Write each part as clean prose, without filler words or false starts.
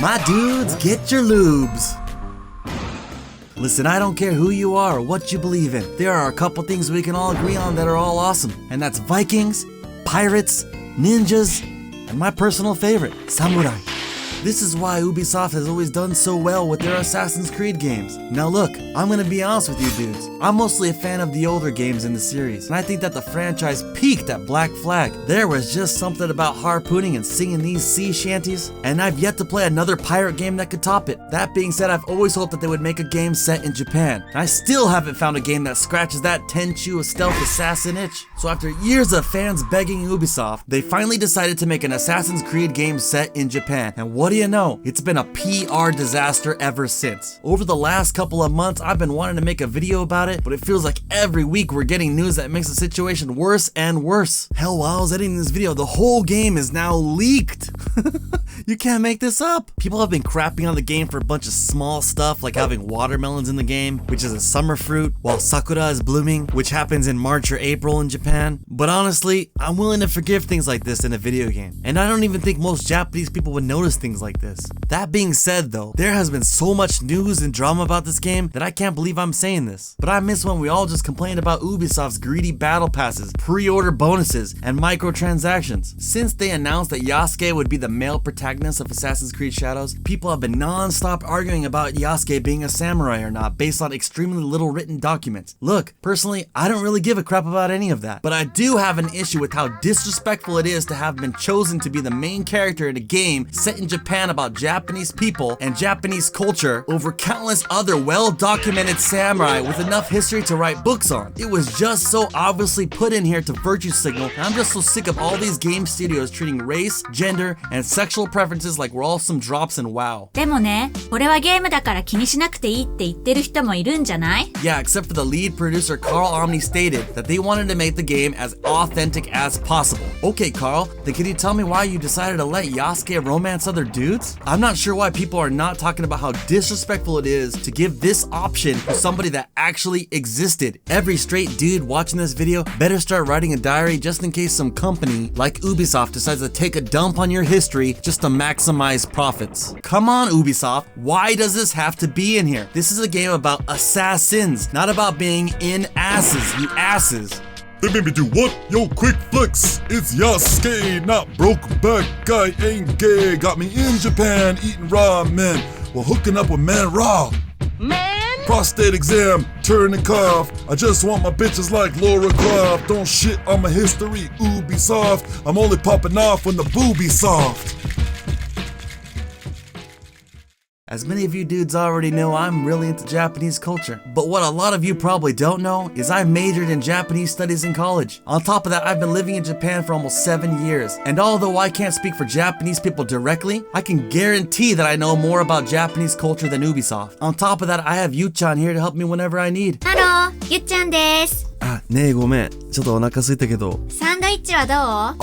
My dudes, get your lubes. Listen, I don't care who you are or what you believe in. There are a couple things we can all agree on that are all awesome. And that's Vikings, pirates, ninjas, and my personal favorite, samurai. This is why Ubisoft has always done so well with their Assassin's Creed games. Now look, I'm gonna be honest with you dudes. I'm mostly a fan of the older games in the series, and I think that the franchise peaked at Black Flag. There was just something about harpooning and singing these sea shanties, and I've yet to play another pirate game that could top it. That being said, I've always hoped that they would make a game set in Japan, and I still haven't found a game that scratches that Tenchu stealth assassin itch. So after years of fans begging Ubisoft, they finally decided to make an Assassin's Creed game set in Japan, and what do you know? It's been a PR disaster ever since. Over the last couple of months, I've been wanting to make a video about it, but it feels like every week we're getting news that makes the situation worse and worse. Hell, while I was editing this video, the whole game is now leaked. You can't make this up. People have been crapping on the game for a bunch of small stuff like having watermelons in the game, which is a summer fruit, while sakura is blooming, which happens in March or April in Japan. But honestly, I'm willing to forgive things like this in a video game. And I don't even think most Japanese people would notice things like this. That being said though, there has been so much news and drama about this game that I can't believe I'm saying this. But I miss when we all just complained about Ubisoft's greedy battle passes, pre-order bonuses, and microtransactions. Since they announced that Yasuke would be the male protagonist of Assassin's Creed Shadows, people have been non-stop arguing about Yasuke being a samurai or not based on extremely little written documents. Look, personally, I don't really give a crap about any of that, but I do have an issue with how disrespectful it is to have been chosen to be the main character in a game set in Japan about Japanese people and Japanese culture over countless other well-documented samurai with enough history to write books on. It was just so obviously put in here to virtue signal, and I'm just so sick of all these game studios treating race, gender, and sexual preferences like we're all some drops in WoW. でもね、これはゲームだから気にしなくていいって言ってる人もいるんじゃない? Yeah, except for the lead producer Carl Omni stated that they wanted to make the game as authentic as possible. Okay, Carl, then can you tell me why you decided to let Yasuke romance other dudes? I'm not sure why people are not talking about how disrespectful it is to give this option to somebody that actually existed. Every straight dude watching this video better start writing a diary just in case some company like Ubisoft decides to take a dump on your history just to maximize profits. Come on, Ubisoft, why does this have to be in here? This is a game about assassins, not about being in asses, you asses. They made me do what? Yo, quick flex. It's Yasuke, not broke back guy, ain't gay. Got me in Japan eating ramen while hooking up with man raw. Man! Prostate exam, turn and cough. I just want my bitches like Laura Croft. Don't shit on my history, Ubisoft. I'm only popping off when the booby soft. As many of you dudes already know, I'm really into Japanese culture. But what a lot of you probably don't know is I majored in Japanese studies in college. On top of that, I've been living in Japan for almost 7 years. And although I can't speak for Japanese people directly, I can guarantee that I know more about Japanese culture than Ubisoft. On top of that, I have Yu-chan here to help me whenever I need. ハロー、ゆっちゃんです。あ、ねえごめん。ちょっとお腹空いたけど。サンドイッチはど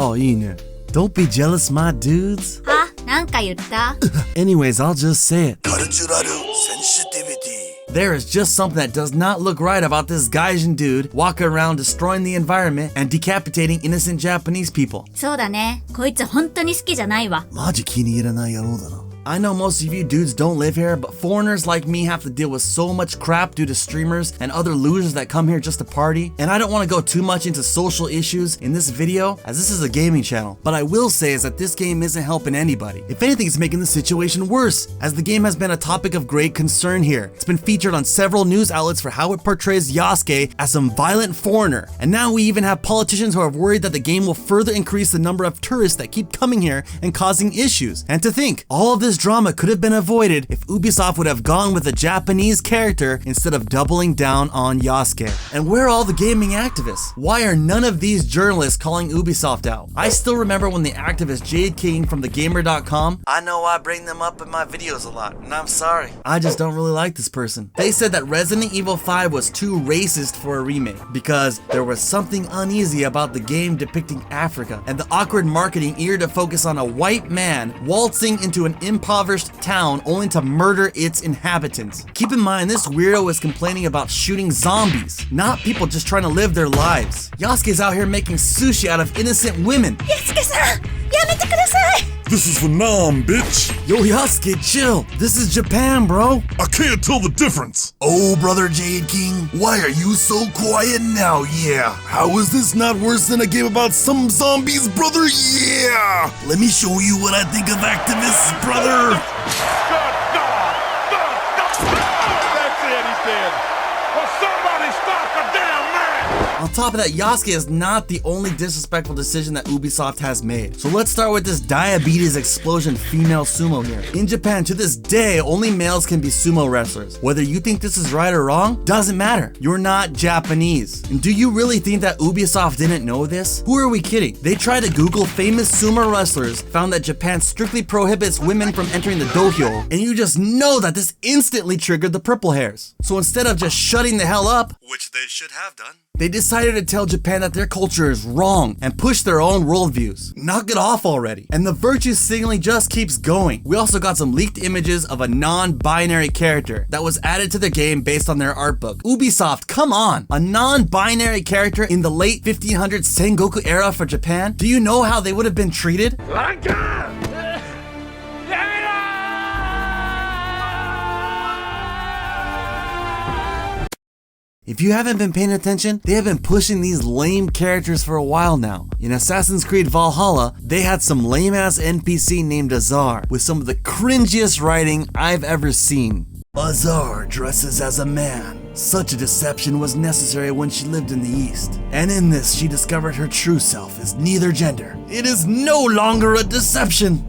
う? あ、いいね。Don't be jealous, my dudes. は? なんか言った? Anyways, I'll just say it. Cultural sensitivity. There is just something that does not look right about this Gaijin dude walking around destroying the environment and decapitating innocent Japanese people. そうだね。こいつ本当に好きじゃないわ。マジ気に入らない野郎だな。I know most of you dudes don't live here, but foreigners like me have to deal with so much crap due to streamers and other losers that come here just to party. And I don't want to go too much into social issues in this video, as this is a gaming channel. But I will say is that this game isn't helping anybody. If anything, it's making the situation worse, as the game has been a topic of great concern here. It's been featured on several news outlets for how it portrays Yasuke as some violent foreigner. And now we even have politicians who are worried that the game will further increase the number of tourists that keep coming here and causing issues. And to think, all of this drama could have been avoided if Ubisoft would have gone with a Japanese character instead of doubling down on Yasuke. And where are all the gaming activists? Why are none of these journalists calling Ubisoft out? I still remember when the activist Jade King from thegamer.com, I know I bring them up in my videos a lot, and I'm sorry. I just don't really like this person. They said that Resident Evil 5 was too racist for a remake because there was something uneasy about the game depicting Africa and the awkward marketing eager to focus on a white man waltzing into an impoverished town only to murder its inhabitants. Keep in mind, this weirdo is complaining about shooting zombies, not people just trying to live their lives. Yasuke's out here making sushi out of innocent women. やすけさん、やめてください。This is for Nam, bitch. Yo, Yasuke, chill. This is Japan, bro. I can't tell the difference. Oh, brother Jade King, why are you so quiet now? Yeah. How is this not worse than a game about some zombies, brother? Yeah. Let me show you what I think of activists, brother. That's it, he said. Well, somebody stop the damn man! On top of that, Yasuke is not the only disrespectful decision that Ubisoft has made. So let's start with this diabetes explosion female sumo here. In Japan, to this day, only males can be sumo wrestlers. Whether you think this is right or wrong, doesn't matter. You're not Japanese. And do you really think that Ubisoft didn't know this? Who are we kidding? They tried to Google famous sumo wrestlers, found that Japan strictly prohibits women from entering the dohyo, and you just know that this instantly triggered the purple hairs. So instead of just shutting the hell up, which they should have done, they decided to tell Japan that their culture is wrong and push their own worldviews. Knock it off already. And the virtue signaling just keeps going. We also got some leaked images of a non-binary character that was added to the game based on their art book. Ubisoft, come on! A non-binary character in the late 1500s Sengoku era for Japan? Do you know how they would have been treated? If you haven't been paying attention, they have been pushing these lame characters for a while now. In Assassin's Creed Valhalla, they had some lame-ass NPC named Azar with some of the cringiest writing I've ever seen. Azar dresses as a man. Such a deception was necessary when she lived in the East. And in this, she discovered her true self is neither gender. It is no longer a deception.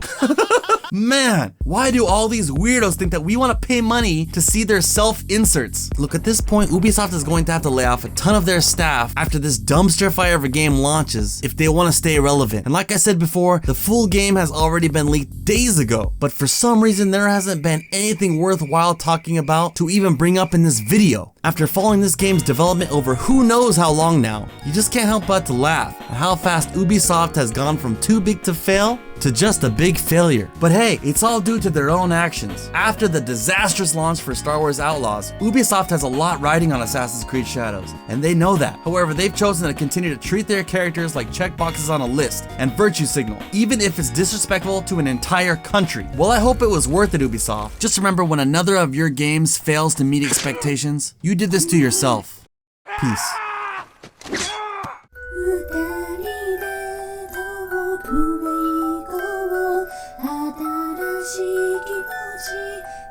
Man, why do all these weirdos think that we want to pay money to see their self-inserts? Look, at this point, Ubisoft is going to have to lay off a ton of their staff after this dumpster fire of a game launches if they want to stay relevant. And like I said before, the full game has already been leaked days ago. But for some reason, there hasn't been anything worthwhile talking about to even bring up in this video. After following this game's development over who knows how long now, you just can't help but to laugh at how fast Ubisoft has gone from too big to fail to just a big failure. But hey, it's all due to their own actions. After the disastrous launch for Star Wars Outlaws, Ubisoft has a lot riding on Assassin's Creed Shadows, and they know that. However, they've chosen to continue to treat their characters like checkboxes on a list and virtue signal, even if it's disrespectful to an entire country. Well, I hope it was worth it, Ubisoft. Just remember, when another of your games fails to meet expectations, you did this to yourself. Peace.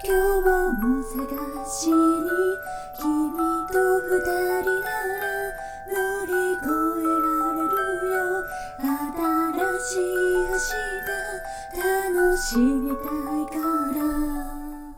今日も探しに君と二人なら乗り越えられるよ新しい明日楽しみ